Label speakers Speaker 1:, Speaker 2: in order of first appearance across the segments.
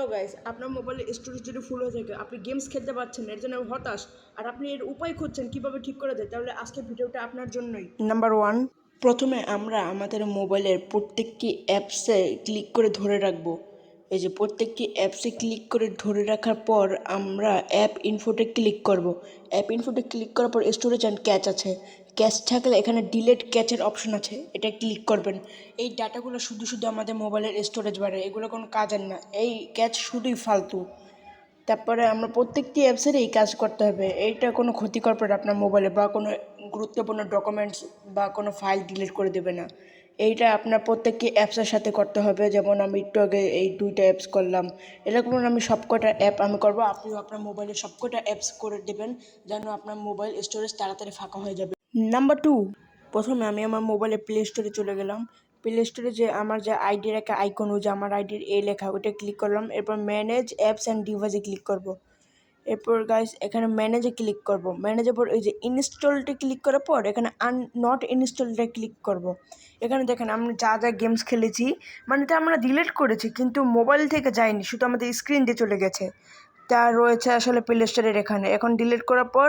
Speaker 1: Hello guys, আপনার মোবাইলের storage যদি ফুল হয়ে থাকে, আপনি গেমস খেলতে পারছেন, এর জন্য হতাশ, আর আপনি এর উপায় খুঁজছেন কীভাবে ঠিক করে দেয়, তাহলে আজকের ভিডিওটা আপনার জন্যই। নাম্বার 1, প্রথমে আমরা আমাদের মোবাইলের প্রত্যেকটি অ্যাপসে ক্লিক করে ধরে রাখবো। এই যে প্রত্যেকটি অ্যাপসে ক্লিক করে ধরে রাখার পর আমরা অ্যাপ ইনফোতে ক্লিক করব। অ্যাপ ইনফোতে ক্লিক করার পর স্টোরেজ অ্যান্ড ক্যাচ আছে। ক্যাচ থাকলে এখানে ডিলেট ক্যাচের অপশন আছে, এটা ক্লিক করবেন। এই ডাটাগুলো শুধু শুধু আমাদের মোবাইলের স্টোরেজ বাড়ে, এগুলো কোনো কাজের না, এই ক্যাচ শুধুই ফালতু। তারপরে আমরা প্রত্যেকটি অ্যাপসের এই কাজ করতে হবে, এইটা কোনো ক্ষতিকর পড়ে আপনার মোবাইলে বা কোনো গুরুত্বপূর্ণ ডকুমেন্টস বা কোনো ফাইল ডিলিট করে দেবে না। এইটা আপনার প্রত্যেকটি অ্যাপসের সাথে করতে হবে। যেমন আমি একটু আগে এই 2টা অ্যাপস করলাম, এরকম আমি সবকটা অ্যাপ আমি করবো, আপনিও আপনার মোবাইলে সবকটা অ্যাপস করে দেবেন যেন আপনার মোবাইল স্টোরেজ তাড়াতাড়ি ফাঁকা হয়ে যাবে। নাম্বার 2, প্রথমে আমি আমার মোবাইলে প্লে স্টোরে চলে গেলাম। প্লে স্টোরে যে আমার যে আইডির একটা আইকন, ওই যে আমার আইডির এ লেখা, ওইটা ক্লিক করলাম। এরপর ম্যানেজ অ্যাপস অ্যান্ড ডিভাইসে ক্লিক করব। এরপর গাইস এখানে ম্যানেজে ক্লিক করব। ম্যানেজের পর এই যে ইনস্টলটা ক্লিক করার পর এখানে নট ইনস্টলটা ক্লিক করব। এখানে দেখেন আমরা যা যা গেমস খেলেছি, মানে এটা আমরা ডিলিট করেছি কিন্তু মোবাইল থেকে যায়নি, শুধু আমাদের স্ক্রিন দিয়ে চলে গেছে। তা রয়েছে আসলে প্লে স্টোরের এখানে। এখন ডিলিট করার পর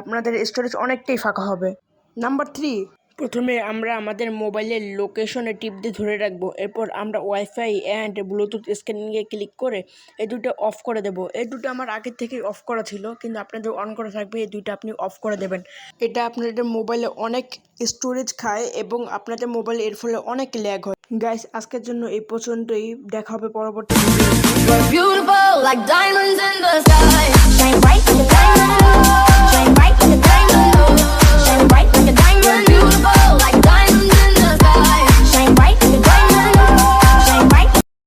Speaker 1: আপনাদের স্টোরেজ অনেকটাই ফাঁকা হবে। নাম্বার 3, প্রথমে আমরা আমাদের মোবাইলের লোকেশনে টিপ দিয়ে ধরে রাখবো। এরপর আমরা ওয়াইফাই অ্যান্ড ব্লুটুথ স্ক্যানিংয়ে ক্লিক করে এই দুটো অফ করে দেবো। এই দুটো আমার আগের থেকেই অফ করা ছিল, কিন্তু আপনাদের অন করা থাকবে, এই দুইটা আপনি অফ করে দেবেন। এটা আপনাদের মোবাইলে অনেক স্টোরেজ খায় এবং আপনাদের মোবাইলে এর ফলে অনেক ল্যাগ হয়। গাইস আজকের জন্য এই পর্যন্তই, দেখা হবে পরবর্তী ভিডিওতে।
Speaker 2: We're beautiful like diamonds in the sky. Shine bright like a diamond.